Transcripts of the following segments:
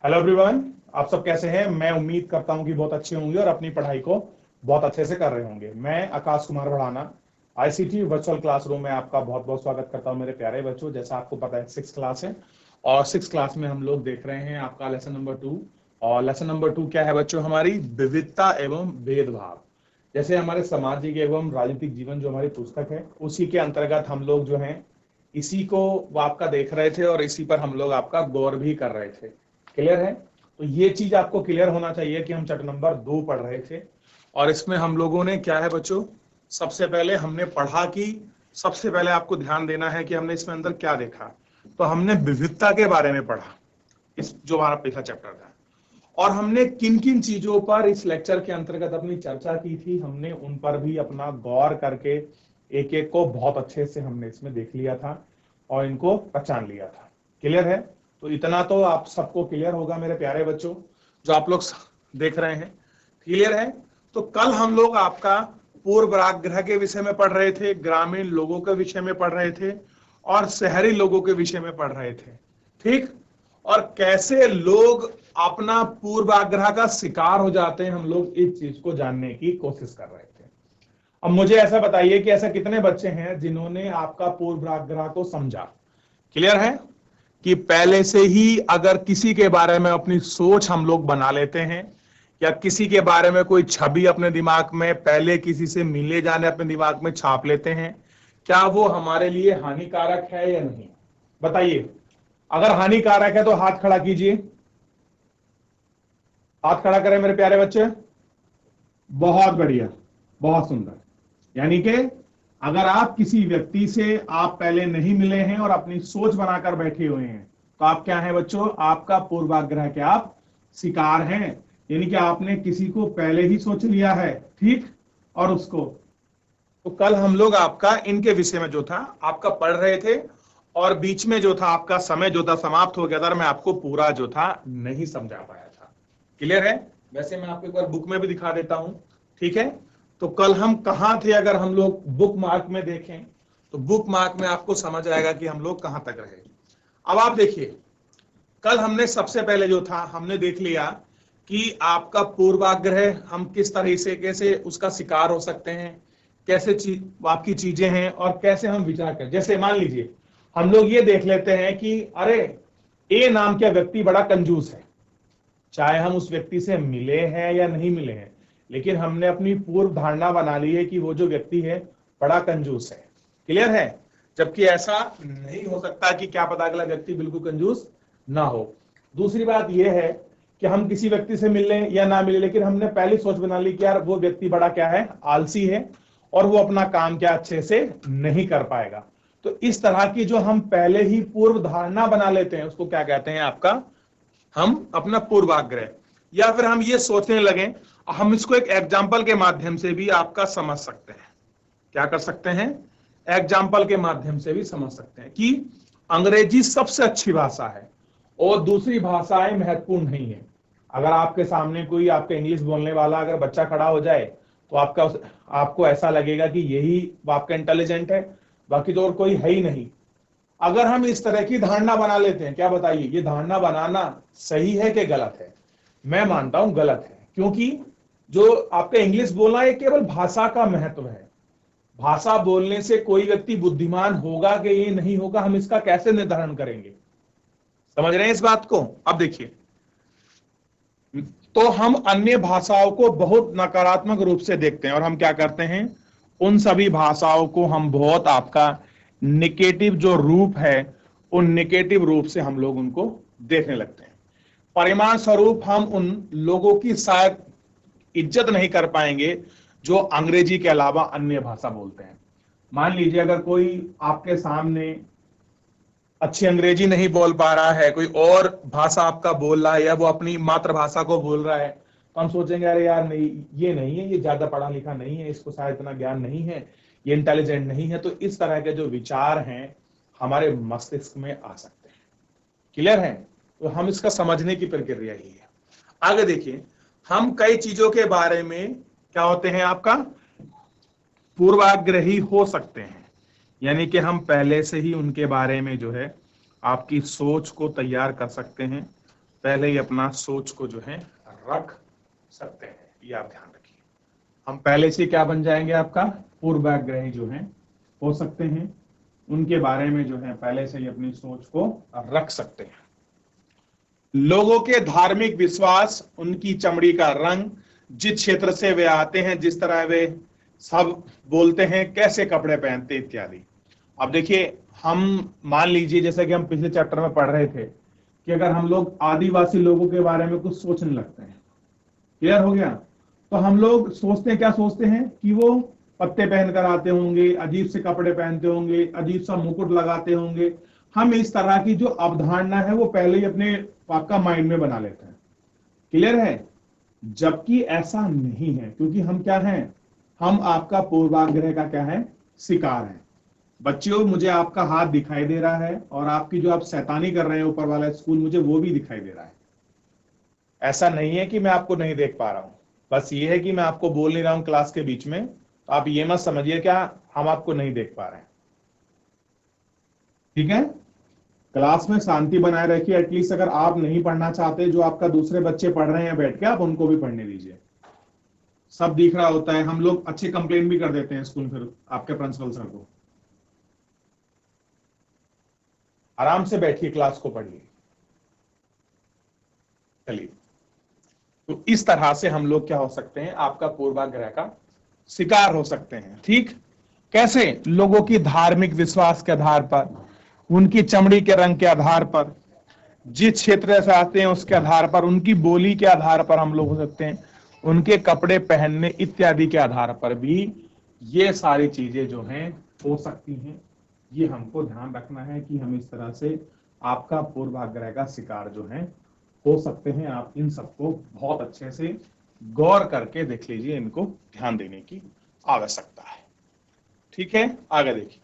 Hello everyone, आप सब कैसे हैं। मैं उम्मीद करता हूं कि बहुत अच्छे होंगे और अपनी पढ़ाई को बहुत अच्छे से कर रहे होंगे। मैं Akash Kumar Bhadana ICT virtual classroom में आपका बहुत बहुत स्वागत करता हूं। मेरे प्यारे बच्चों, जैसा आपको पता है 6th क्लास है और 6th क्लास में हम लोग देख रहे हैं आपका लेसन नंबर 2। और लेसन नंबर 2 क्या है बच्चों? हमारी विविधता एवं भेदभाव। जैसे हमारे सामाजिक एवं राजनीतिक जीवन जो हमारी पुस्तक है, उसी के अंतर्गत हम लोग जो है इसी को वो आपका देख रहे थे और इसी पर हम लोग आपका गौर भी कर रहे थे। क्लियर है? तो ये चीज आपको क्लियर होना चाहिए कि हम चैप्टर नंबर 2 पढ़ रहे थे और इसमें हम लोगों ने क्या है बच्चों, सबसे पहले हमने पढ़ा कि सबसे पहले आपको ध्यान देना है कि हमने इसमें अंदर क्या देखा। तो हमने विविधता के बारे में पढ़ा, इस जो हमारा पहला चैप्टर था। और हमने किन किन चीजों पर इस लेक्चर के अंतर्गत अपनी चर्चा की थी, हमने उन पर भी अपना गौर करके एक एक को बहुत अच्छे से हमने इसमें देख लिया था और इनको पहचान लिया था। क्लियर है? तो इतना तो आप सबको क्लियर होगा मेरे प्यारे बच्चों, जो आप लोग देख रहे हैं। क्लियर है? तो कल हम लोग आपका पूर्वाग्रह के विषय में पढ़ रहे थे, ग्रामीण लोगों के विषय में पढ़ रहे थे और शहरी लोगों के विषय में पढ़ रहे थे। ठीक? और कैसे लोग अपना पूर्वाग्रह का शिकार हो जाते हैं, हम लोग इस चीज को जानने की कोशिश कर रहे थे। अब मुझे ऐसा बताइए कि ऐसा कितने बच्चे हैं जिन्होंने आपका पूर्वाग्रह को समझा। क्लियर है कि पहले से ही अगर किसी के बारे में अपनी सोच हम लोग बना लेते हैं या किसी के बारे में कोई छवि अपने दिमाग में पहले किसी से मिले जाने अपने दिमाग में छाप लेते हैं, क्या वो हमारे लिए हानिकारक है या नहीं? बताइए। अगर हानिकारक है तो हाथ खड़ा कीजिए। हाथ खड़ा करें मेरे प्यारे बच्चे। बहुत बढ़िया, बहुत सुंदर। यानी कि अगर आप किसी व्यक्ति से आप पहले नहीं मिले हैं और अपनी सोच बनाकर बैठे हुए हैं, तो आप क्या हैं बच्चों? आपका पूर्वाग्रह के आप शिकार हैं। यानी कि आपने किसी को पहले ही सोच लिया है, ठीक? और उसको तो कल हम लोग आपका इनके विषय में जो था आपका पढ़ रहे थे और बीच में जो था आपका समय जो था समाप्त हो गया था, मैं आपको पूरा जो था नहीं समझा पाया था। क्लियर है? वैसे मैं आपको एक बार बुक में भी दिखा देता हूं। ठीक है? तो कल हम कहां थे, अगर हम लोग बुक मार्क में देखें तो बुक मार्क में आपको समझ आएगा कि हम लोग कहां तक रहे। अब आप देखिए, कल हमने सबसे पहले जो था हमने देख लिया कि आपका पूर्वाग्रह हम किस तरह से कैसे उसका शिकार हो सकते हैं, कैसे आपकी चीजें हैं और कैसे हम विचार करें। जैसे मान लीजिए हम लोग ये देख लेते हैं कि अरे ए नाम का व्यक्ति बड़ा कंजूस है। चाहे हम उस व्यक्ति से मिले हैं या नहीं मिले हैं, लेकिन हमने अपनी पूर्व धारणा बना ली है कि वो जो व्यक्ति है बड़ा कंजूस है। क्लियर है? जबकि ऐसा नहीं हो सकता कि क्या पता अगला व्यक्ति बिल्कुल कंजूस ना हो। दूसरी बात यह है कि हम किसी व्यक्ति से मिले या ना मिले, लेकिन हमने पहली सोच बना ली कि यार वो व्यक्ति बड़ा क्या है, आलसी है और वो अपना काम क्या अच्छे से नहीं कर पाएगा। तो इस तरह की जो हम पहले ही पूर्व धारणा बना लेते हैं उसको क्या कहते हैं? आपका हम अपना पूर्वाग्रह। या फिर हम ये सोचने लगे, हम इसको एक एग्जाम्पल के माध्यम से भी आपका समझ सकते हैं। क्या कर सकते हैं? एग्जाम्पल के माध्यम से भी समझ सकते हैं कि अंग्रेजी सबसे अच्छी भाषा है और दूसरी भाषाएं महत्वपूर्ण नहीं है। अगर आपके सामने कोई आपका इंग्लिश बोलने वाला अगर बच्चा खड़ा हो जाए तो आपको ऐसा लगेगा कि यही आपका इंटेलिजेंट है, बाकी तो और कोई है ही नहीं। अगर हम इस तरह की धारणा बना लेते हैं, क्या बताइए, ये धारणा बनाना सही है कि गलत है? मैं मानता हूं गलत है, क्योंकि जो आपका इंग्लिश बोलना है केवल भाषा का महत्व है। भाषा बोलने से कोई व्यक्ति बुद्धिमान होगा कि ये नहीं होगा, हम इसका कैसे निर्धारण करेंगे? समझ रहे हैं इस बात को? अब देखिए, तो हम अन्य भाषाओं को बहुत नकारात्मक रूप से देखते हैं और हम क्या करते हैं, उन सभी भाषाओं को हम बहुत आपका निगेटिव जो रूप है उन निगेटिव रूप से हम लोग उनको देखने लगते हैं। परिणाम स्वरूप हम उन लोगों की शायद इज्जत नहीं कर पाएंगे जो अंग्रेजी के अलावा अन्य भाषा बोलते हैं। मान लीजिए अगर कोई आपके सामने अच्छी अंग्रेजी नहीं बोल पा रहा है, कोई और भाषा आपका बोल रहा है या वो अपनी मातृभाषा को बोल रहा है, तो हम सोचेंगे अरे यार नहीं, ये नहीं है, ये ज्यादा पढ़ा लिखा नहीं है, इसको शायद इतना ज्ञान नहीं है, ये इंटेलिजेंट नहीं है। तो इस तरह के जो विचार हैं हमारे मस्तिष्क में आ सकते हैं। क्लियर है? तो हम इसका समझने की प्रक्रिया ही है। आगे देखिए, हम कई चीजों के बारे में क्या होते हैं, आपका पूर्वाग्रही हो सकते हैं। यानी कि हम पहले से ही उनके बारे में जो है आपकी सोच को तैयार कर सकते हैं पहले ही अपना सोच को जो है रख सकते हैं, ये आप ध्यान रखिए। हम पहले से क्या बन जाएंगे, आपका पूर्वाग्रही जो है हो सकते हैं, उनके बारे में जो है पहले से ही अपनी सोच को रख सकते हैं। लोगों के धार्मिक विश्वास, उनकी चमड़ी का रंग, जिस क्षेत्र से वे आते हैं, जिस तरह वे सब बोलते हैं, कैसे कपड़े पहनते इत्यादि। अब देखिए, हम मान लीजिए जैसा कि हम पिछले चैप्टर में पढ़ रहे थे कि अगर हम लोग आदिवासी लोगों के बारे में कुछ सोचने लगते हैं, क्लियर हो गया, तो हम लोग सोचते हैं, क्या सोचते हैं कि वो पत्ते पहनकर आते होंगे, अजीब से कपड़े पहनते होंगे, अजीब सा मुकुट लगाते होंगे। हम इस तरह की जो अवधारणा है वो पहले ही अपने आपका माइंड में बना लेते हैं, क्लियर है। जबकि ऐसा नहीं है, क्योंकि हम क्या हैं, हम आपका पूर्वाग्रह का क्या है, शिकार है। बच्चों, मुझे आपका हाथ दिखाई दे रहा है और आपकी जो आप शैतानी कर रहे हैं ऊपर वाला स्कूल, मुझे वो भी दिखाई दे रहा है। ऐसा नहीं है कि मैं आपको नहीं देख पा रहा हूं, बस ये है कि मैं आपको बोल नहीं रहा हूं क्लास के बीच में, तो आप ये मत समझिए क्या हम आपको नहीं देख पा रहे हैं, ठीक है। क्लास में शांति बनाए रखिए। एटलीस्ट अगर आप नहीं पढ़ना चाहते, जो आपका दूसरे बच्चे पढ़ रहे हैं बैठ के, आप उनको भी पढ़ने दीजिए। सब दिख रहा होता है, हम लोग अच्छे कंप्लेन भी कर देते हैं स्कूल फिर आपके प्रिंसिपल सर को। आराम से बैठिए, क्लास को पढ़िए। चलिए, तो इस तरह से हम लोग क्या हो सकते हैं, आपका पूर्वाग्रह का शिकार हो सकते हैं, ठीक। कैसे? लोगों की धार्मिक विश्वास के आधार पर, उनकी चमड़ी के रंग के आधार पर, जिस क्षेत्र से आते हैं उसके आधार पर, उनकी बोली के आधार पर हम लोग हो सकते हैं, उनके कपड़े पहनने इत्यादि के आधार पर भी ये सारी चीजें जो हैं हो सकती हैं। ये हमको ध्यान रखना है कि हम इस तरह से आपका पूर्वाग्रह का शिकार जो है हो सकते हैं। आप इन सबको बहुत अच्छे से गौर करके देख लीजिए, इनको ध्यान देने की आवश्यकता है, ठीक है। आगे देखिए,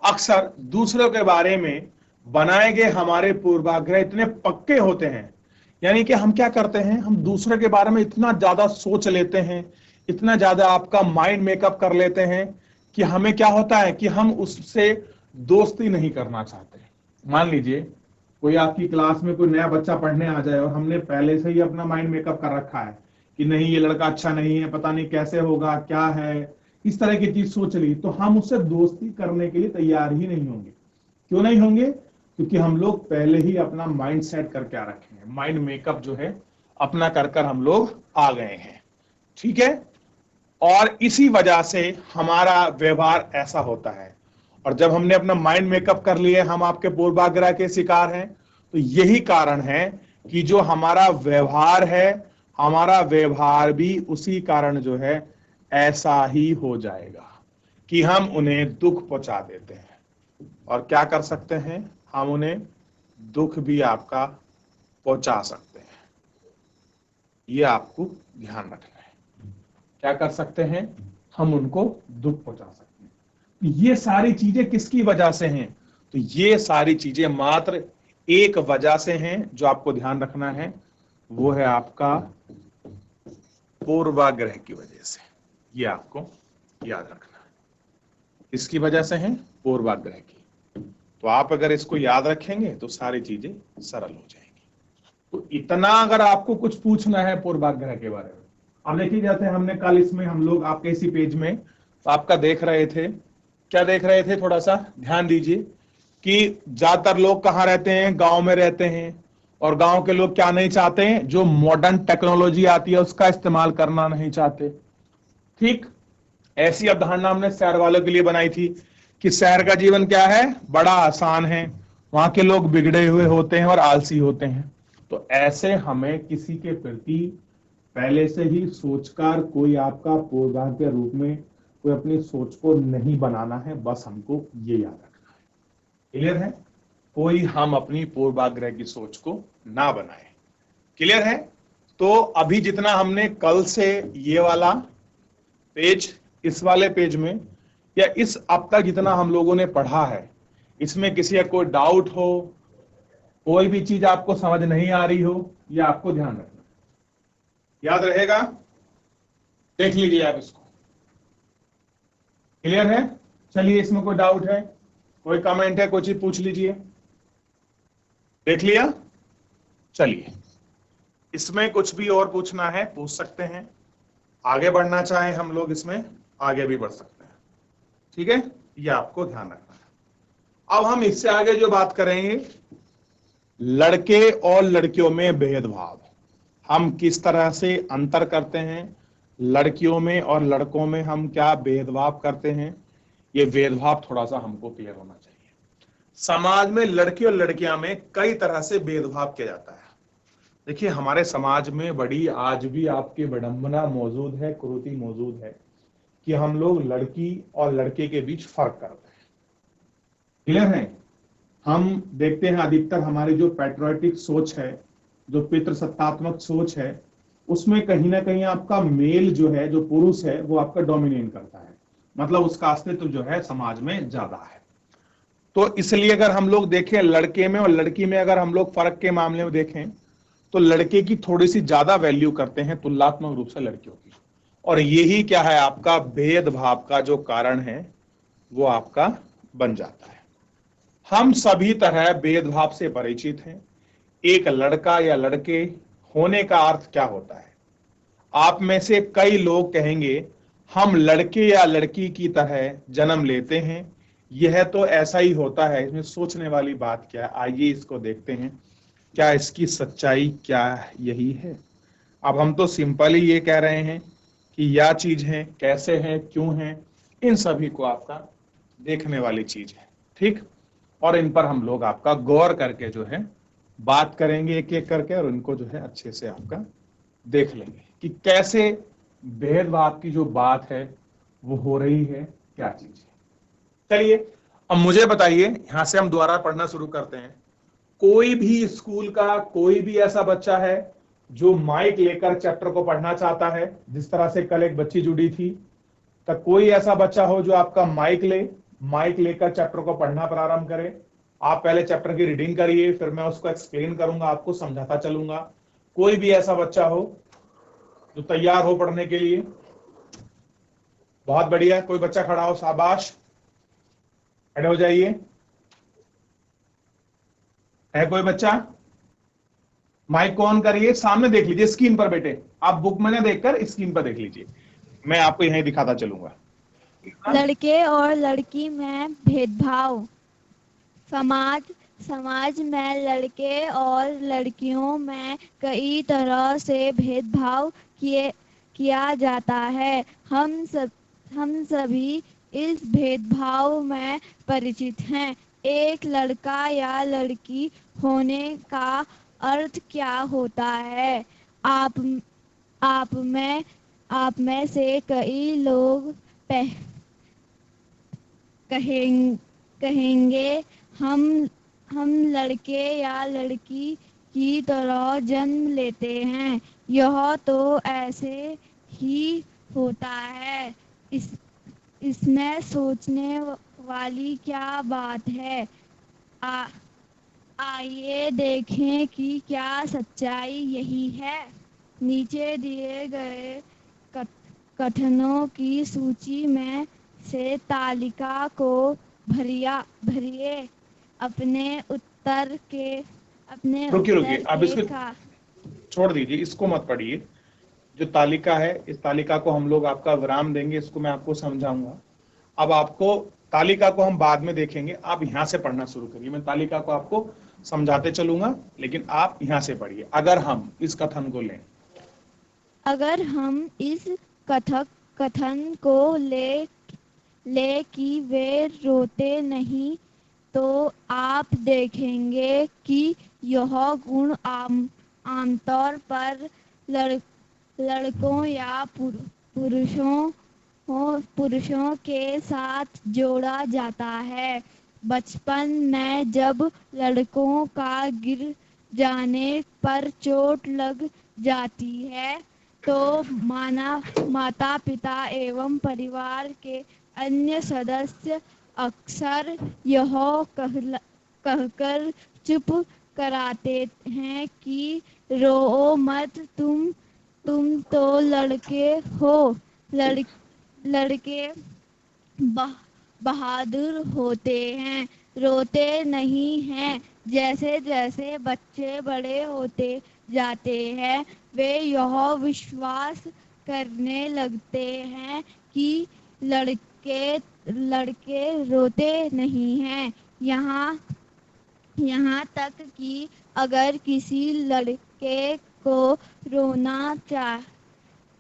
अक्सर दूसरों के बारे में बनाए गए हमारे पूर्वाग्रह इतने पक्के होते हैं, यानी कि हम क्या करते हैं, हम दूसरे के बारे में इतना ज्यादा सोच लेते हैं, इतना ज्यादा आपका माइंड मेकअप कर लेते हैं कि हमें क्या होता है कि हम उससे दोस्ती नहीं करना चाहते। मान लीजिए कोई आपकी क्लास में कोई नया बच्चा पढ़ने आ जाए और हमने पहले से ही अपना माइंड मेकअप कर रखा है कि नहीं ये लड़का अच्छा नहीं है, पता नहीं कैसे होगा, क्या है, इस तरह की चीज सोच ली, तो हम उससे दोस्ती करने के लिए तैयार ही नहीं होंगे। क्यों नहीं होंगे? क्योंकि हम लोग पहले ही अपना माइंड सेट करके आ रखे हैं, माइंड मेकअप जो है अपना कर कर हम लोग आ गए हैं, ठीक है। और इसी वजह से हमारा व्यवहार ऐसा होता है। और जब हमने अपना माइंड मेकअप कर लिए, हम आपके पूर्वाग्रह के शिकार हैं, तो यही कारण है कि जो हमारा व्यवहार है, हमारा व्यवहार भी उसी कारण जो है ऐसा ही हो जाएगा कि हम उन्हें दुख पहुंचा देते हैं। और क्या कर सकते हैं, हम उन्हें दुख भी आपका पहुंचा सकते हैं। ये आपको ध्यान रखना है। क्या कर सकते हैं, हम उनको दुख पहुंचा सकते हैं। ये सारी चीजें किसकी वजह से हैं? तो ये सारी चीजें मात्र एक वजह से हैं जो आपको ध्यान रखना है, वो है आपका पूर्वाग्रह की वजह से। ये आपको याद रखना है, इसकी वजह से है पूर्वाग्रह की। तो आप अगर इसको याद रखेंगे तो सारी चीजें सरल हो जाएंगी। तो इतना अगर आपको कुछ पूछना है पूर्वाग्रह के बारे में, अब देखिए जाते हैं, हमने कल इसमें हम लोग आपके इसी पेज में तो आपका देख रहे थे, क्या देख रहे थे, थोड़ा सा ध्यान दीजिए कि ज्यादातर लोग कहाँ रहते हैं, गांव में रहते हैं। और गांव के लोग क्या नहीं चाहते हैं, जो मॉडर्न टेक्नोलॉजी आती है उसका इस्तेमाल करना नहीं चाहते, ठीक। ऐसी अवधारणा हमने शहर वालों के लिए बनाई थी कि शहर का जीवन क्या है, बड़ा आसान है, वहां के लोग बिगड़े हुए होते हैं और आलसी होते हैं। तो ऐसे हमें किसी के प्रति पहले से ही सोचकर कोई आपका पूर्वाग्रह के रूप में कोई अपनी सोच को नहीं बनाना है, बस हमको ये याद रखना है, क्लियर है। कोई हम अपनी पूर्वाग्रह की सोच को ना बनाए, क्लियर है। तो अभी जितना हमने कल से ये वाला पेज, इस वाले पेज में या इस अब तक जितना हम लोगों ने पढ़ा है, इसमें किसी का कोई डाउट हो, कोई भी चीज आपको समझ नहीं आ रही हो, ये आपको ध्यान रखना, याद रहेगा। देख लीजिए आप इसको, क्लियर है। चलिए, इसमें कोई डाउट है, कोई कमेंट है, कोई चीज पूछ लीजिए। देख लिया, चलिए इसमें कुछ भी और पूछना है पूछ सकते हैं, आगे बढ़ना चाहें हम लोग इसमें आगे भी बढ़ सकते हैं। ठीक है, ये आपको ध्यान रखना है। अब हम इससे आगे जो बात करेंगे, लड़के और लड़कियों में भेदभाव, हम किस तरह से अंतर करते हैं, लड़कियों में और लड़कों में हम क्या भेदभाव करते हैं, ये भेदभाव थोड़ा सा हमको क्लियर होना चाहिए। समाज में लड़के और लड़कियां में कई तरह से भेदभाव किया जाता है। देखिए हमारे समाज में बड़ी आज भी आपकी विडंबना मौजूद है, कुरीति मौजूद है कि हम लोग लड़की और लड़के के बीच फर्क करते हैं। क्लियर है? हम देखते हैं अधिकतर हमारी जो पैट्रियोटिक सोच है, जो पितृसत्तात्मक सोच है, उसमें कहीं ना कहीं आपका मेल जो है, जो पुरुष है, वो आपका डोमिनेट करता है, मतलब उसका अस्तित्व जो है समाज में ज्यादा है। तो इसलिए अगर हम लोग देखें लड़के में और लड़की में, अगर हम लोग फर्क के मामले में देखें तो लड़के की थोड़ी सी ज्यादा वैल्यू करते हैं तुलनात्मक रूप से लड़कियों की, और यही क्या है आपका भेदभाव का जो कारण है वो आपका बन जाता है। हम सभी तरह भेदभाव से परिचित हैं। एक लड़का या लड़के होने का अर्थ क्या होता है? आप में से कई लोग कहेंगे हम लड़के या लड़की की तरह जन्म लेते हैं, यह तो ऐसा ही होता है, इसमें सोचने वाली बात क्या है? आइए इसको देखते हैं, क्या इसकी सच्चाई क्या यही है? अब हम तो सिंपल ही ये कह रहे हैं कि यह चीज है, कैसे है, क्यों है, इन सभी को आपका देखने वाली चीज है। ठीक, और इन पर हम लोग आपका गौर करके जो है बात करेंगे एक एक करके, और इनको जो है अच्छे से आपका देख लेंगे कि कैसे भेदभाव की जो बात है वो हो रही है, क्या चीज है। चलिए अब मुझे बताइए, यहां से हम दोबारा पढ़ना शुरू करते हैं। कोई भी स्कूल का कोई भी ऐसा बच्चा है जो माइक लेकर चैप्टर को पढ़ना चाहता है, जिस तरह से कल एक बच्ची जुड़ी थी, तो कोई ऐसा बच्चा हो जो आपका माइक लेकर चैप्टर को पढ़ना प्रारंभ करे। आप पहले चैप्टर की रीडिंग करिए, फिर मैं उसको एक्सप्लेन करूंगा, आपको समझाता चलूंगा। कोई भी ऐसा बच्चा हो जो तैयार हो पढ़ने के लिए? बहुत बढ़िया, कोई बच्चा खड़ा हो, शाबाश, खड़े हो जाइए। है कोई बच्चा? माइक को ऑन करिए, सामने देख लीजिए स्क्रीन पर, बेटे आप बुक में ना देखकर स्क्रीन पर देख लीजिए, मैं आपको यहीं दिखाता चलूंगा। लड़के और लड़की में भेदभाव। समाज समाज में लड़के और लड़कियों में कई तरह से भेदभाव किया जाता है। हम सभी इस भेदभाव में परिचित हैं। एक लड़का या लड़की होने का अर्थ क्या होता है? आप आप में से कई लोग कहेंगे हम लड़के या लड़की की तरह जन्म लेते हैं, यह तो ऐसे ही होता है। इसमें सोचने वाली क्या बात है? आइए देखें कि क्या सच्चाई यही है। नीचे दिए गए कथनों की सूची में से तालिका को भरिए। अपने उत्तर रुकिए अब इसको का छोड़ दीजिए, इसको मत पढ़िए। जो तालिका है, इस तालिका को हम लोग आपका विराम देंगे, इसको मैं आपको समझाऊंगा। अब आपको तालिका को हम बाद में देखेंगे, आप यहां से पढ़ना शुरू करिए, मैं तालिका को आपको समझाते चलूंगा, लेकिन आप यहां से पढ़िए। अगर हम इस कथन को लें, अगर हम इस कथन को ले कि वे रोते नहीं, तो आप देखेंगे कि यह गुण आमतौर पर लड़कों या पुरुषों के साथ जोड़ा जाता है। बचपन में जब लड़कों का गिर जाने पर चोट लग जाती है, तो माता पिता एवं परिवार के अन्य सदस्य अक्सर यह कहकर चुप कराते हैं कि रो मत, तुम तो लड़के हो। लड़के बहादुर होते हैं, रोते नहीं हैं। जैसे जैसे बच्चे बड़े होते जाते हैं वे यह विश्वास करने लगते हैं कि लड़के लड़के रोते नहीं हैं। यहाँ तक कि अगर किसी लड़के को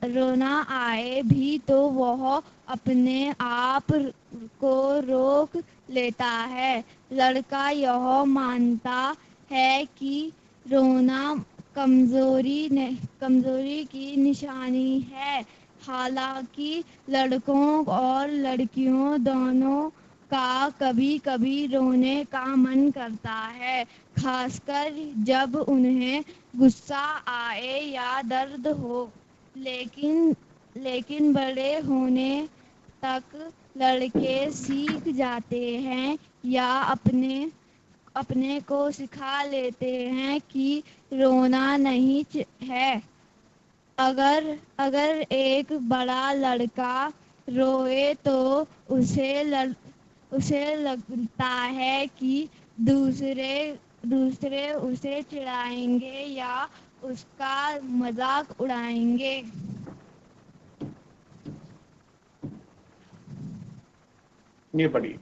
रोना आए भी तो वह अपने आप को रोक लेता है। लड़का यह मानता है कि रोना कमजोरी की निशानी है। हालांकि लड़कों और लड़कियों दोनों का कभी कभी रोने का मन करता है, खासकर जब उन्हें गुस्सा आए या दर्द हो। लेकिन बड़े होने तक लड़के सीख जाते हैं या अपने को सिखा लेते हैं कि रोना नहीं है। अगर एक बड़ा लड़का रोए तो उसे लगता है कि दूसरे उसे चिढ़ाएंगे या उसका मजाक उड़ाएंगे। ये पढ़िए।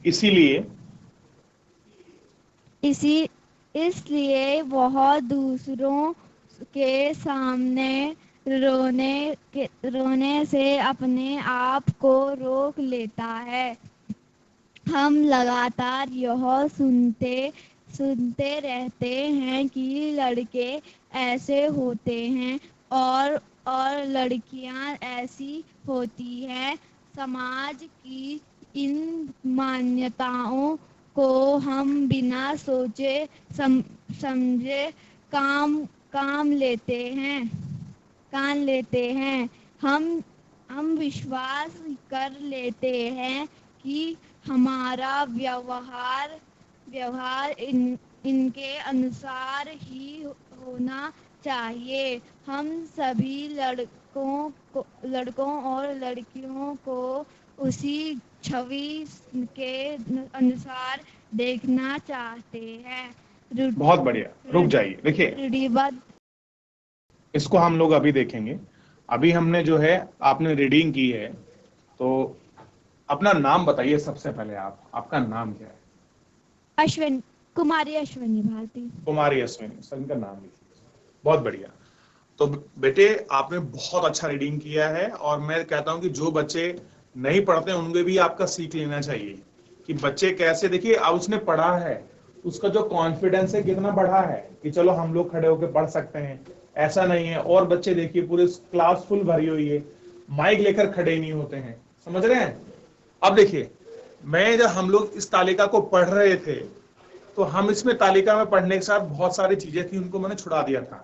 इसलिए वह दूसरों के सामने रोने से अपने आप को रोक लेता है। हम लगातार यह सुनते रहते हैं कि लड़के ऐसे होते हैं और लड़कियां ऐसी होती हैं। समाज की इन मान्यताओं को हम बिना सोचे समझे काम लेते हैं। हम विश्वास कर लेते हैं कि हमारा व्यवहार इनके अनुसार ही होना चाहिए। हम सभी लड़कों और लड़कियों को उसी छवि के अनुसार देखना चाहते हैं। बहुत बढ़िया, रुक जाइए। देखिए, रूढ़िबद्ध इसको हम लोग अभी देखेंगे। अभी हमने जो है, आपने रीडिंग की है, तो अपना नाम बताइए सबसे पहले। आपका नाम क्या है? कुमारी अश्विनी भारती। कुमारी अश्विनी, सर का नाम लिखिए। बहुत बढ़िया। तो बेटे, आपने बहुत अच्छा रीडिंग किया है, और मैं कहता हूं कि जो बच्चे नहीं पढ़ते उनके भी आपका सीख लेना चाहिए कि बच्चे कैसे। देखिए, अब उसने पढ़ा है, उसका जो कॉन्फिडेंस है कितना बढ़ा है कि चलो हम लोग खड़े होकर पढ़ सकते हैं। ऐसा नहीं है। और बच्चे देखिए, पूरे क्लास फुल भरी हुई है, माइक लेकर खड़े नहीं होते हैं। समझ रहे हैं? अब देखिए, जब हम लोग इस तालिका को पढ़ रहे थे, तो हम इसमें तालिका में पढ़ने के साथ बहुत सारी चीजें थी, उनको मैंने छुड़ा दिया था।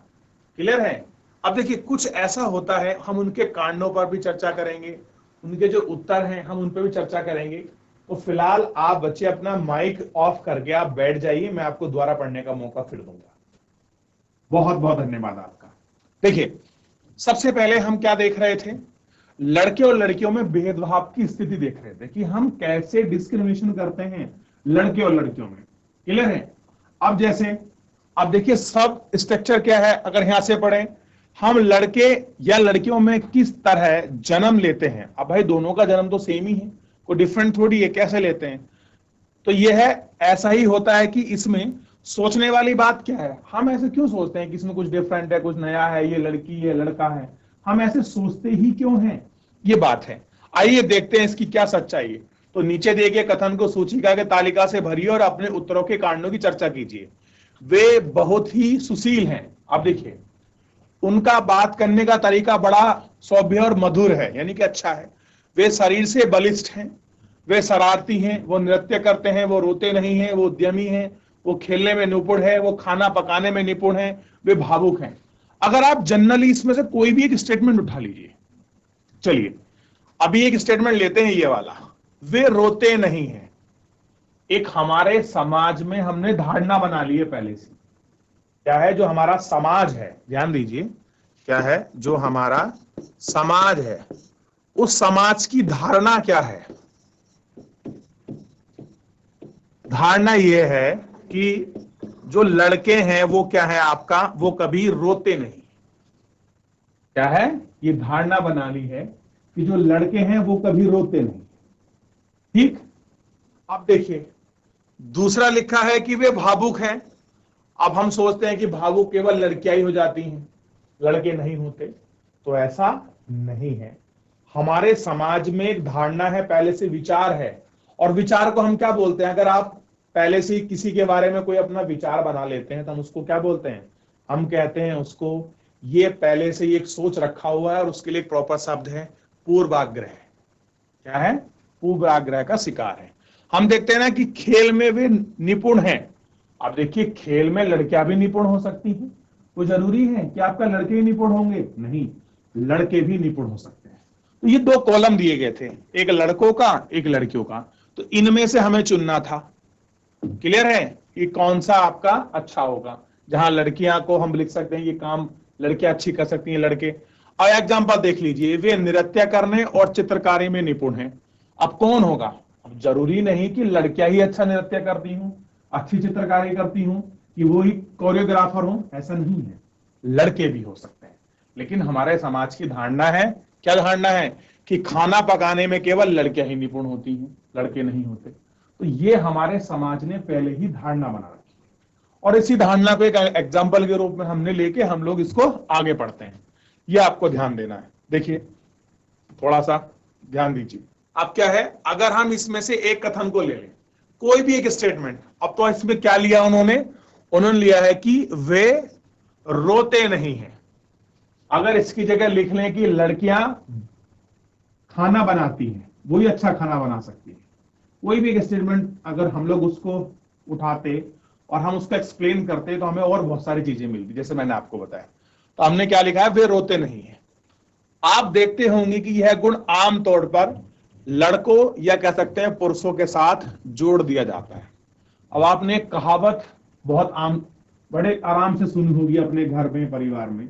क्लियर है? अब देखिए, कुछ ऐसा होता है, हम उनके कांडों पर भी चर्चा करेंगे, उनके जो उत्तर हैं हम उन पर भी चर्चा करेंगे। तो फिलहाल आप बच्चे अपना माइक ऑफ करके आप बैठ जाइए, मैं आपको दोबारा पढ़ने का मौका फिर दूंगा। बहुत बहुत धन्यवाद आपका। देखिए, सबसे पहले हम क्या देख रहे थे? लड़के और लड़कियों में भेदभाव की स्थिति देख रहे थे कि हम कैसे डिस्क्रिमिनेशन करते हैं लड़के और लड़कियों में। क्लियर है? अब देखिए, सब स्ट्रक्चर क्या है अगर यहां से पढ़ें। हम लड़के या लड़कियों में किस तरह जन्म लेते हैं। अब भाई, दोनों का जन्म तो सेम ही है, कोई डिफरेंट थोड़ी है। कैसे लेते हैं? तो यह है, ऐसा ही होता है कि इसमें सोचने वाली बात क्या है, हम ऐसे क्यों सोचते हैं कि इसमें कुछ डिफरेंट है, कुछ नया है, ये लड़की है, लड़का है। हम ऐसे सोचते ही क्यों हैं, ये बात है। आइए देखते हैं इसकी क्या सच्चाई है। तो नीचे दिए गए कथन को सूचिका के तालिका से भरिए और अपने उत्तरों के कांडों की चर्चा कीजिए। वे बहुत ही सुशील हैं। अब देखिए, उनका बात करने का तरीका बड़ा सौम्य और मधुर है, यानी कि अच्छा है। वे शरीर से बलिष्ठ हैं, वे शरारती हैं, वो नृत्य करते हैं, वो रोते नहीं हैं, वो उद्यमी हैं, वो खेलने में निपुण है, वो खाना पकाने में निपुण है, वे भावुक हैं। अगर आप जनरली इसमें से कोई भी एक स्टेटमेंट उठा लीजिए। चलिए, अभी एक स्टेटमेंट लेते हैं, ये वाला, वे रोते नहीं हैं। एक हमारे समाज में हमने धारणा बना ली है पहले से। क्या है जो हमारा समाज है? ध्यान दीजिए, क्या है जो हमारा समाज है, उस समाज की धारणा क्या है? धारणा ये है कि जो लड़के हैं वो क्या है आपका, वो कभी रोते नहीं। क्या है, ये धारणा बना ली है कि जो लड़के हैं वो कभी रोते नहीं। ठीक, अब देखिए दूसरा लिखा है कि वे भावुक हैं। अब हम सोचते हैं कि भावुक केवल लड़कियां ही हो जाती हैं, लड़के नहीं होते, तो ऐसा नहीं है। हमारे समाज में एक धारणा है, पहले से विचार है, और विचार को हम क्या बोलते हैं? अगर आप पहले से किसी के बारे में कोई अपना विचार बना लेते हैं तो हम उसको क्या बोलते हैं? हम कहते हैं उसको, ये पहले से ही एक सोच रखा हुआ है, और उसके लिए एक प्रॉपर शब्द है पूर्वाग्रह। क्या है? पूर्वाग्रह का शिकार है। हम देखते हैं ना कि खेल में वे निपुण हैं। अब देखिए खेल में लड़कियां भी निपुण हो सकती हैं, तो जरूरी है कि आपका लड़के ही निपुण होंगे? नहीं, लड़के भी निपुण हो सकते हैं। तो ये दो कॉलम दिए गए थे, एक लड़कों का एक लड़कियों का, तो इनमें से हमें चुनना था। क्लियर है कि कौन सा आपका अच्छा होगा? जहां लड़कियां को हम लिख सकते हैं ये काम लड़कियां अच्छी कर सकती हैं, लड़के। और एग्जाम्पल देख लीजिए, वे नृत्य करने और चित्रकारी में निपुण हैं। अब कौन होगा? अब जरूरी नहीं कि लड़कियां ही अच्छा नृत्य करती हूं, अच्छी चित्रकारी करती हूं, कि वो ही कोरियोग्राफर हो, ऐसा नहीं है, लड़के भी हो सकते हैं। लेकिन हमारे समाज की धारणा है, क्या धारणा है? कि खाना पकाने में केवल लड़कियां ही निपुण होती हैं, लड़के नहीं होते। तो ये हमारे समाज ने पहले ही धारणा बना रखी है, और इसी धारणा को एक एग्जाम्पल के रूप में हमने लेके हम लोग इसको आगे पढ़ते हैं। ये आपको ध्यान देना है। देखिए थोड़ा सा ध्यान दीजिए। अब क्या है, अगर हम इसमें से एक कथन को ले लें, कोई भी एक स्टेटमेंट, अब तो इसमें क्या लिया उन्होंने लिया है कि वे रोते नहीं हैं। अगर इसकी जगह लिख लें कि लड़कियां खाना बनाती हैं, वही अच्छा खाना बना सकती है, कोई भी एक स्टेटमेंट अगर हम लोग उसको उठाते और हम उसको एक्सप्लेन करते तो हमें और बहुत सारी चीजें मिलती, जैसे मैंने आपको बताया। तो हमने क्या लिखा है? वे रोते नहीं है। आप देखते होंगे कि यह गुण आमतौर पर लड़कों या कह सकते हैं पुरुषों के साथ जोड़ दिया जाता है। अब आपने एक कहावत बहुत आम, बड़े आराम से सुनी होगी अपने घर में, परिवार में।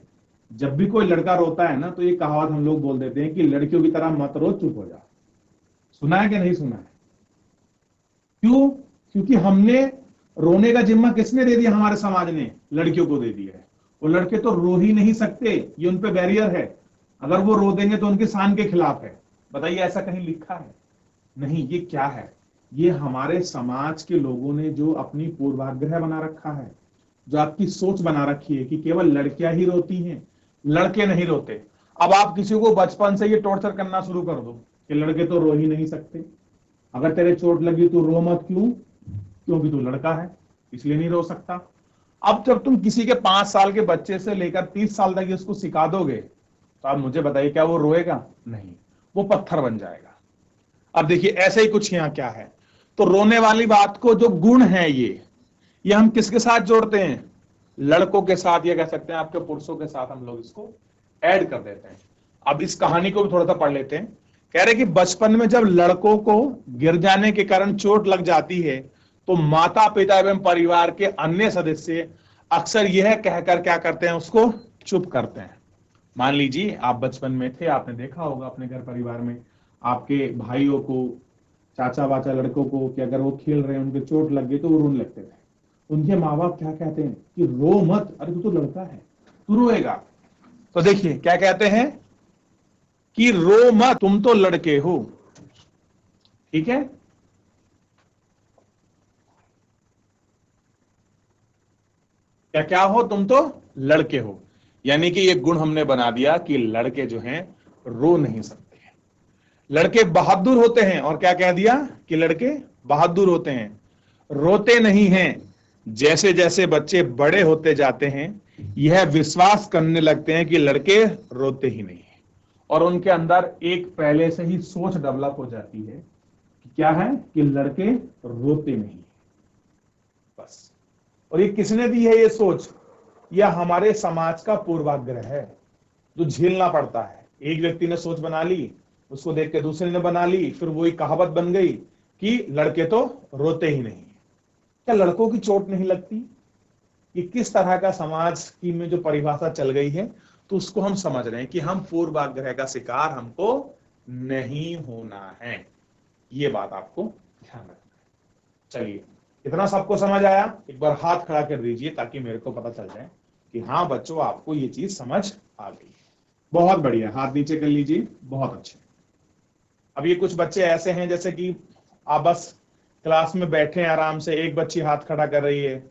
जब भी कोई लड़का रोता है ना, तो ये कहावत हम लोग बोल देते हैं कि लड़कियों की तरह मत रो, चुप हो जा। सुना है कि नहीं सुना है? क्यों? क्योंकि हमने रोने का जिम्मा किसने दे दिया? हमारे समाज ने लड़कियों को दे दिया है। वो लड़के तो रो ही नहीं सकते, ये उन पे बैरियर है। अगर वो रो देंगे तो उनके शान के खिलाफ है। बताइए ऐसा कहीं लिखा है? नहीं। ये क्या है? ये हमारे समाज के लोगों ने जो अपनी पूर्वाग्रह बना रखा है, जो आपकी सोच बना रखी है कि केवल लड़कियां ही रोती हैं, लड़के नहीं रोते। अब आप किसी को बचपन से ये टॉर्चर करना शुरू कर दो कि लड़के तो रो ही नहीं सकते, अगर तेरे चोट लगी तो रो मत। क्यों? क्योंकि तू लड़का है, इसलिए नहीं रो सकता। अब जब तुम किसी के 5 साल के बच्चे से लेकर 30 साल तक उसको सिखा दोगे, तो आप मुझे बताइए क्या वो रोएगा? नहीं, वो पत्थर बन जाएगा। अब देखिए ऐसे ही कुछ यहाँ क्या है, तो रोने वाली बात को जो गुण है ये हम किसके साथ जोड़ते हैं? लड़कों के साथ, या कह सकते हैं आपके पुरुषों के साथ हम लोग इसको ऐड कर देते हैं। अब इस कहानी को भी थोड़ा सा पढ़ लेते हैं। कह रहे कि बचपन में जब लड़कों को गिर जाने के कारण चोट लग जाती है, तो माता पिता एवं परिवार के अन्य सदस्य अक्सर यह कहकर क्या करते हैं? उसको चुप करते हैं। मान लीजिए आप बचपन में थे, आपने देखा होगा अपने घर परिवार में आपके भाइयों को, चाचा वाचा लड़कों को, कि अगर वो खेल रहे हैं उनके चोट लग गई तो वो रोने लगते थे। उनके माँ बाप क्या कहते हैं कि रो मत, अरे तू तो लड़का है, तू रोएगा। तो देखिए क्या कहते हैं कि रो मत, तुम तो लड़के हो। ठीक है, क्या क्या हो? तुम तो लड़के हो। यानी कि ये गुण हमने बना दिया कि लड़के जो हैं रो नहीं सकते हैं, लड़के बहादुर होते हैं। और क्या कह दिया कि लड़के बहादुर होते हैं, रोते नहीं हैं। जैसे जैसे बच्चे बड़े होते जाते हैं, यह विश्वास करने लगते हैं कि लड़के रोते ही नहीं हैं, और उनके अंदर एक पहले से ही सोच डेवलप हो जाती है कि क्या है कि लड़के रोते नहीं हैं, बस। और ये किसने दी है ये सोच? यह हमारे समाज का पूर्वाग्रह है जो झेलना पड़ता है। एक व्यक्ति ने सोच बना ली, उसको देख के दूसरे ने बना ली, फिर वही कहावत बन गई कि लड़के तो रोते ही नहीं। क्या लड़कों की चोट नहीं लगती? ये किस तरह का समाज की में जो परिभाषा चल गई है, तो उसको हम समझ रहे हैं कि हम पूर्वाग्रह का शिकार हमको नहीं होना है। ये बात आपको ध्यान रखना है। चलिए इतना सबको समझ आया? एक बार हाथ खड़ा कर दीजिए ताकि मेरे को पता चल जाए कि हाँ बच्चों आपको ये चीज समझ आ गई है। बहुत बढ़िया, हाथ नीचे कर लीजिए, बहुत अच्छे। अब ये कुछ बच्चे ऐसे हैं जैसे कि आप बस क्लास में बैठे हैं आराम से, एक बच्ची हाथ खड़ा कर रही है।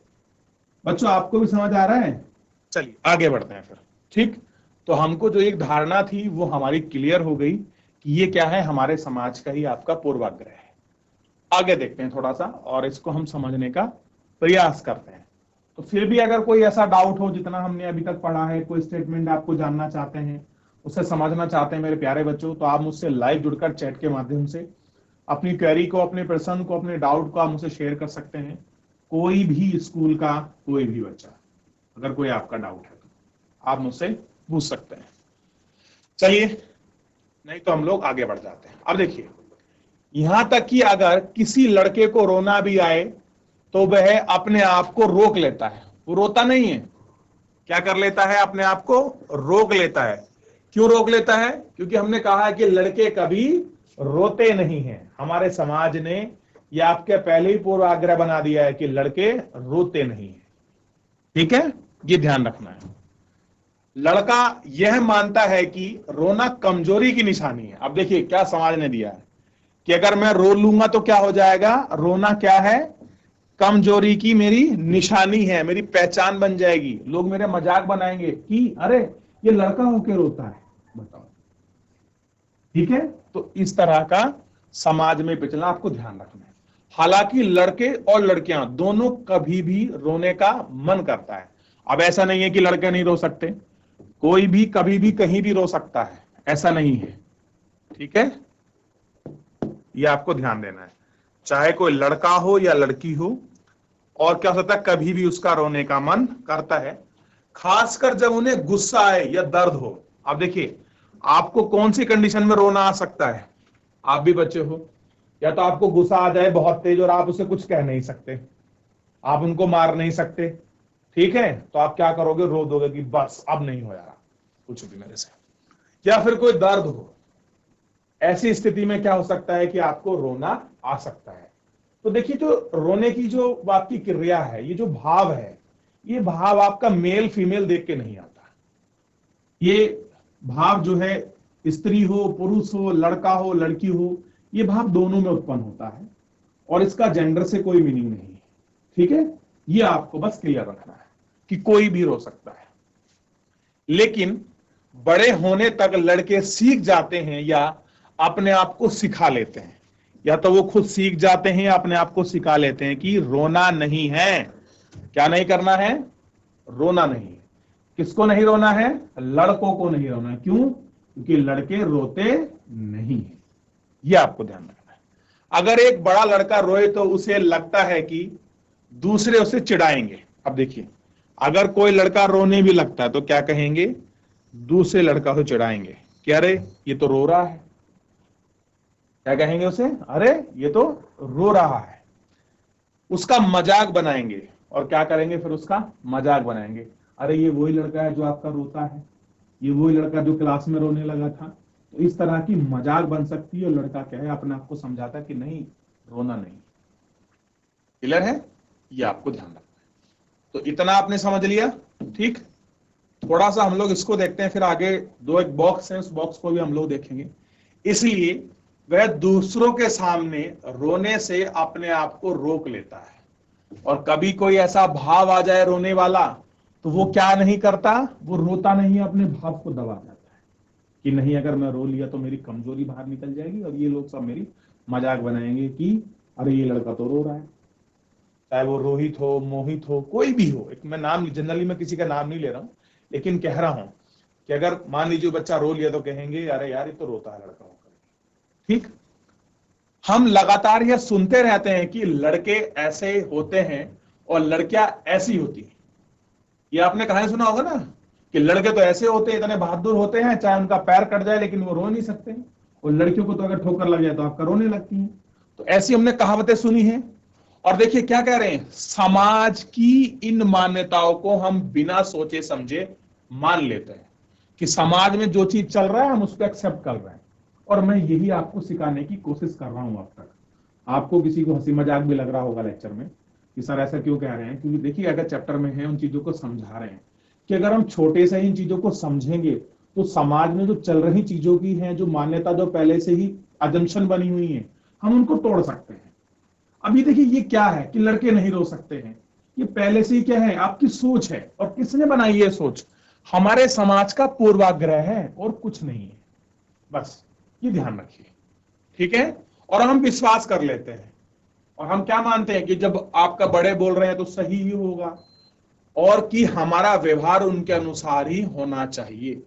बच्चों आपको भी समझ आ रहा है? चलिए आगे बढ़ते हैं फिर। ठीक, तो हमको जो एक धारणा थी वो हमारी क्लियर हो गई कि ये क्या है, हमारे समाज का ही आपका पूर्वाग्रह है। आगे देखते हैं थोड़ा सा और इसको हम समझने का प्रयास करते हैं। तो फिर भी अगर कोई ऐसा डाउट हो जितना हमने अभी तक पढ़ा है, कोई स्टेटमेंट आपको जानना चाहते हैं, उसे समझना चाहते हैं मेरे प्यारे बच्चों, तो आप मुझसे लाइव जुड़कर चैट के माध्यम से अपनी क्वेरी को, अपने प्रश्न को, अपने डाउट को आप मुझसे शेयर कर सकते हैं। कोई भी स्कूल का कोई भी बच्चा, अगर कोई आपका डाउट है तो आप मुझसे पूछ सकते हैं। चलिए, नहीं तो हम लोग आगे बढ़ जाते हैं। अब देखिए, यहां तक कि अगर किसी लड़के को रोना भी आए तो वह अपने आप को रोक लेता है। वो रोता नहीं है, क्या कर लेता है, अपने आप को रोक लेता है। क्यों रोक लेता है? क्योंकि हमने कहा है कि लड़के कभी रोते नहीं हैं। हमारे समाज ने यह आपके पहले ही पूर्वाग्रह बना दिया है कि लड़के रोते नहीं हैं। ठीक है, ये ध्यान रखना है। लड़का यह मानता है कि रोना कमजोरी की निशानी है। अब देखिए क्या समाज ने दिया है कि अगर मैं रो लूंगा तो क्या हो जाएगा, रोना क्या है, कमजोरी की मेरी निशानी है, मेरी पहचान बन जाएगी। लोग मेरे मजाक बनाएंगे कि अरे ये लड़का होके रोता है, बताओ। ठीक है, तो इस तरह का समाज में पिछला आपको ध्यान रखना है। हालांकि लड़के और लड़कियां दोनों कभी भी रोने का मन करता है। अब ऐसा नहीं है कि लड़के नहीं रो सकते, कोई भी कभी भी कहीं भी रो सकता है, ऐसा नहीं है। ठीक है, ये आपको ध्यान देना है। चाहे कोई लड़का हो या लड़की हो, और क्या होता है, कभी भी उसका रोने का मन करता है, खासकर जब उन्हें गुस्सा आए या दर्द हो। अब देखिए, आपको कौन सी कंडीशन में रोना आ सकता है? आप भी बच्चे हो, या तो आपको गुस्सा आ जाए बहुत तेज और आप उसे कुछ कह नहीं सकते, आप उनको मार नहीं सकते। ठीक है, तो आप क्या करोगे, रो दोगे कि बस अब नहीं हो यार कुछ भी मेरे से। या फिर कोई दर्द हो, ऐसी स्थिति में क्या हो सकता है कि आपको रोना आ सकता है। तो देखिए, जो रोने की जो आपकी क्रिया है, ये जो भाव है, ये भाव आपका मेल फीमेल देख के नहीं आता। ये भाव जो है, स्त्री हो, पुरुष हो, लड़का हो, लड़की हो, ये भाव दोनों में उत्पन्न होता है और इसका जेंडर से कोई मीनिंग नहीं है। ठीक है, ये आपको बस क्लियर रखना है कि कोई भी रो सकता है। लेकिन बड़े होने तक लड़के सीख जाते हैं या अपने आप को सिखा लेते हैं, या तो वो खुद सीख जाते हैं या अपने आप को सिखा लेते हैं कि रोना नहीं है। क्या नहीं करना है? रोना नहीं है। किसको नहीं रोना है? लड़कों को नहीं रोना है। क्यों? क्योंकि लड़के रोते नहीं है। ये आपको ध्यान रखना है। अगर एक बड़ा लड़का रोए तो उसे लगता है कि दूसरे उसे चिढ़ाएंगे। अब देखिए, अगर कोई लड़का रोने भी लगता है तो क्या कहेंगे? दूसरे लड़का को चिढ़ाएंगे कि अरे ये तो रो रहा है। क्या कहेंगे उसे? अरे ये तो रो रहा है। उसका मजाक बनाएंगे। और क्या करेंगे फिर? उसका मजाक बनाएंगे। अरे ये वही लड़का है जो आपका रोता है, ये वही लड़का जो क्लास में रोने लगा था। तो इस तरह की मजाक बन सकती है और लड़का क्या है, अपने आप को समझाता है कि नहीं, रोना नहीं। क्लियर है? ये आपको ध्यान रखना है। तो इतना आपने समझ लिया। ठीक, थोड़ा सा हम लोग इसको देखते हैं, फिर आगे दो एक बॉक्स है, उस बॉक्स को भी हम लोग देखेंगे। इसलिए वह दूसरों के सामने रोने से अपने आप को रोक लेता है, और कभी कोई ऐसा भाव आ जाए रोने वाला तो वो क्या नहीं करता, वो रोता नहीं, अपने भाव को दबा जाता है कि नहीं, अगर मैं रो लिया तो मेरी कमजोरी बाहर निकल जाएगी और ये लोग सब मेरी मजाक बनाएंगे कि अरे ये लड़का तो रो रहा है। चाहे वो रोहित हो, मोहित हो, कोई भी हो, एक मैं नाम जनरली मैं किसी का नाम नहीं ले रहा हूं, लेकिन कह रहा हूं कि अगर मान लीजिए बच्चा रो लिया तो कहेंगे अरे यार ये तो रोता है लड़का होकर। ठीक, हम लगातार यह सुनते रहते हैं कि लड़के ऐसे होते हैं और लड़कियां ऐसी होती हैं। ये आपने कहानी सुना होगा ना कि लड़के तो ऐसे होते हैं, इतने बहादुर होते हैं, चाहे उनका पैर कट जाए लेकिन वो रो नहीं सकते, और लड़कियों को तो अगर ठोकर लग जाए तो आपका रोने लगती है। तो ऐसी हमने कहावतें सुनी हैं। और देखिए क्या कह रहे हैं, समाज की इन मान्यताओं को हम बिना सोचे समझे मान लेते हैं कि समाज में जो चीज चल रहा है हम उसको एक्सेप्ट कर रहे हैं। और मैं यही आपको सिखाने की कोशिश कर रहा हूं अब तक। आपको किसी को हंसी मजाक भी लग रहा होगा लेक्चर में, कि सर ऐसा क्यों कह रहे हैं, क्योंकि देखिए अगर चैप्टर में है उन चीजों को समझा रहे हैं कि अगर हम छोटे से ही इन चीजों को समझेंगे तो समाज में जो चल रही चीजों की है, जो मान्यता जो पहले से ही अजम्पशन बनी हुई है, हम उनको तोड़ सकते हैं। अभी देखिए ये क्या है कि लड़के नहीं रो सकते हैं, ये पहले से ही क्या है, आपकी सोच है। और किसने बनाई ये सोच? हमारे समाज का पूर्वाग्रह है और कुछ नहीं है। बस ये ध्यान रखिए, ठीक है। और हम विश्वास कर लेते हैं और हम क्या मानते हैं कि जब आपका बड़े बोल रहे हैं तो सही ही होगा, और कि हमारा व्यवहार उनके अनुसार ही होना चाहिए,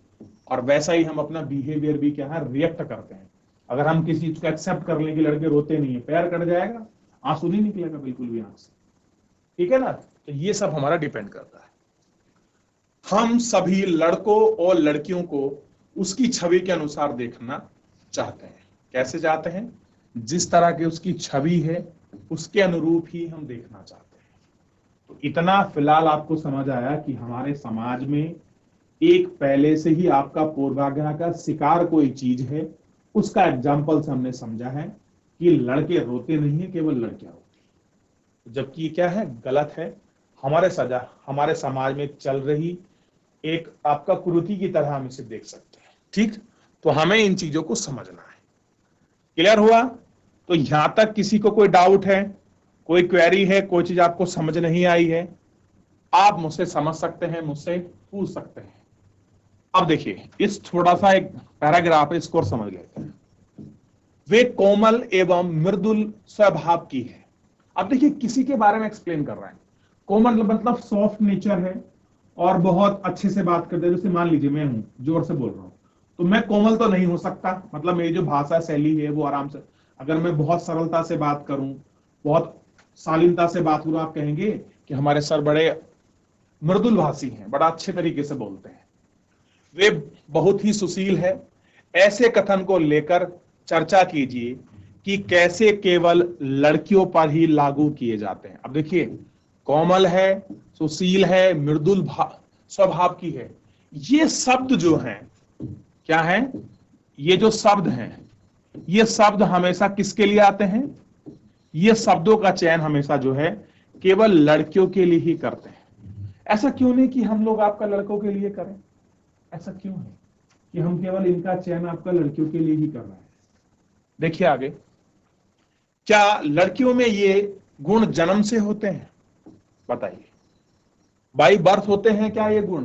और वैसा ही हम अपना बिहेवियर भी क्या है, रिएक्ट करते हैं। अगर हम किसी चीज को एक्सेप्ट कर लें कि लड़के रोते नहीं है, पैर कट जाएगा, आंसू नहीं निकलेगा बिल्कुल भी आंख से, ठीक है ना। तो ये सब हमारा डिपेंड करता है। हम सभी लड़कों और लड़कियों को उसकी छवि के अनुसार देखना चाहते हैं। कैसे चाहते हैं? जिस तरह की उसकी छवि है उसके अनुरूप ही हम देखना चाहते हैं। तो इतना फिलहाल आपको समझ आया कि हमारे समाज में एक पहले से ही आपका पूर्वाग्रह का शिकार कोई चीज है। उसका एग्जाम्पल से हमने समझा है कि लड़के रोते नहीं है, केवल लड़कियां रोती है, जबकि ये क्या है, गलत है। हमारे समाज में चल रही एक आपका कुरीति की तरह हम इसे देख सकते हैं, ठीक। तो हमें इन चीजों को समझना है। क्लियर हुआ? तो यहां तक किसी को कोई डाउट है, कोई क्वेरी है, कोई चीज आपको समझ नहीं आई है, आप मुझसे समझ सकते हैं, मुझसे पूछ सकते हैं। अब देखिए इस थोड़ा सा एक पैराग्राफ है, इसको समझ लेते हैं। वे कोमल एवं मृदुल स्वभाव की है। अब देखिए किसी के बारे में एक्सप्लेन कर रहा है। कोमल मतलब सॉफ्ट नेचर है और बहुत अच्छे से बात करते हैं। जैसे मान लीजिए मैं हूं, जोर से बोल रहा हूं, तो मैं कोमल तो नहीं हो सकता, मतलब मेरी जो भाषा शैली है वो आराम से, अगर मैं बहुत सरलता से बात करूं, बहुत शालीनता से बात करूं, आप कहेंगे कि हमारे सर बड़े मृदुल भाषी हैं, बड़ा अच्छे तरीके से बोलते हैं। वे बहुत ही सुशील है। ऐसे कथन को लेकर चर्चा कीजिए कि कैसे केवल लड़कियों पर ही लागू किए जाते हैं। अब देखिए कोमल है, सुशील है, मृदुल स्वभाव की है, ये शब्द जो हैं क्या है, ये जो शब्द हैं, ये शब्द हमेशा किसके लिए आते हैं? ये शब्दों का चयन हमेशा जो है केवल लड़कियों के लिए ही करते हैं। ऐसा क्यों नहीं कि हम लोग आपका लड़कों के लिए करें? ऐसा क्यों है कि हम केवल इनका चयन आपका लड़कियों के लिए ही कर रहे हैं? देखिए आगे, क्या लड़कियों में ये गुण जन्म से होते हैं? बताइए, बाई बर्थ होते हैं क्या ये गुण?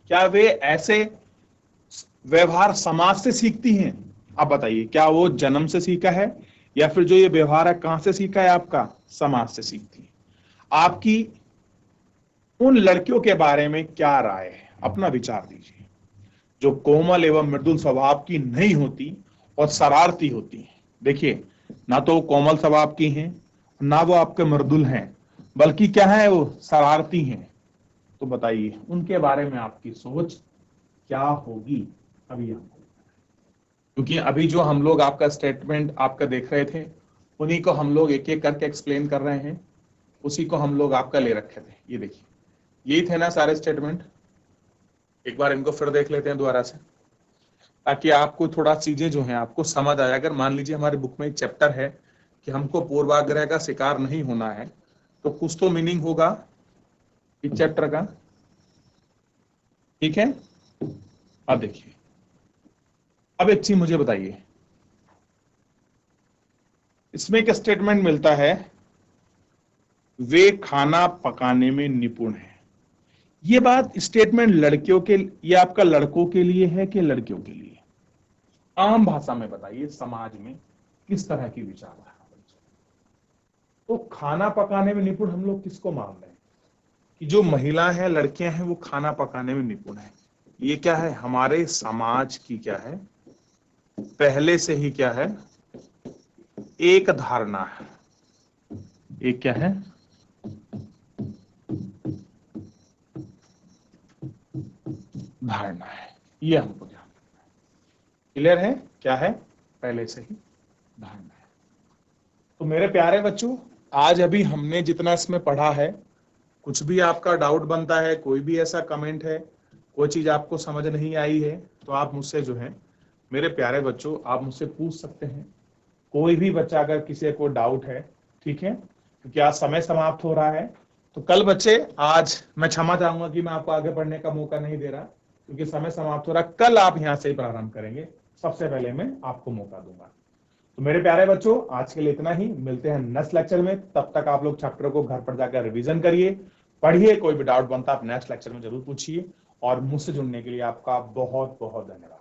क्या वे ऐसे व्यवहार समाज से सीखती हैं? आप बताइए, क्या वो जन्म से सीखा है या फिर जो ये व्यवहार है कहां से सीखा है? आपका समाज से सीखती है। आपकी उन लड़कियों के बारे में क्या राय है? अपना विचार दीजिए, जो कोमल एवं मृदुल स्वभाव की नहीं होती और शरारती होती हैं। देखिए ना तो वो कोमल स्वभाव की हैं, ना वो आपके मृदुल हैं, बल्कि क्या है, वो शरारती हैं। तो बताइए उनके बारे में आपकी सोच क्या होगी? अभी हमको, क्योंकि अभी जो हम लोग आपका स्टेटमेंट आपका देख रहे थे, उन्हीं को हम लोग एक एक करके एक्सप्लेन कर रहे हैं, उसी को हम लोग आपका ले रखे थे। ये देखिए यही थे ना सारे स्टेटमेंट। एक बार इनको फिर देख लेते हैं दोबारा से, ताकि आपको थोड़ा चीजें जो हैं आपको समझ आए। अगर मान लीजिए हमारे बुक में एक चैप्टर है कि हमको पूर्वाग्रह का शिकार नहीं होना है, तो कुछ तो मीनिंग होगा इस चैप्टर का, ठीक है। अब देखिए, अब एक चीज मुझे बताइए, इसमें एक स्टेटमेंट मिलता है, वे खाना पकाने में निपुण है। ये बात स्टेटमेंट लड़कियों के, ये आपका लड़कों के लिए है कि लड़कियों के लिए? आम भाषा में बताइए, समाज में किस तरह की विचारधारा? तो खाना पकाने में निपुण हम लोग किसको मान रहे हैं? कि जो महिला है, लड़कियां हैं, वो खाना पकाने में निपुण है। ये क्या है, हमारे समाज की क्या है, पहले से ही क्या है, एक धारणा है। एक क्या है, धारणा है। ये हमको ध्यान रखना है। क्लियर है? क्या है, पहले से ही धारणा है। तो मेरे प्यारे बच्चों, आज अभी हमने जितना इसमें पढ़ा है, कुछ भी आपका डाउट बनता है, कोई भी ऐसा कमेंट है, कोई चीज आपको समझ नहीं आई है, तो आप मुझसे जो है, मेरे प्यारे बच्चों, आप मुझसे पूछ सकते हैं। कोई भी बच्चा अगर किसी को डाउट है, ठीक है, क्योंकि आज समय समाप्त हो रहा है। तो कल बच्चे, आज मैं क्षमा चाहूंगा कि मैं आपको आगे बढ़ने का मौका नहीं दे रहा, क्योंकि समय समाप्त हो रहा है। कल आप यहां से प्रारंभ करेंगे, सबसे पहले मैं आपको मौका दूंगा। तो मेरे प्यारे बच्चों, आज के लिए इतना ही। मिलते हैं नेक्स्ट लेक्चर में। तब तक आप लोग चैप्टर को घर पर जाकर रिवीजन करिए, पढ़िए। कोई भी डाउट बनता आप नेक्स्ट लेक्चर में जरूर पूछिए। और मुझसे जुड़ने के लिए आपका बहुत बहुत धन्यवाद।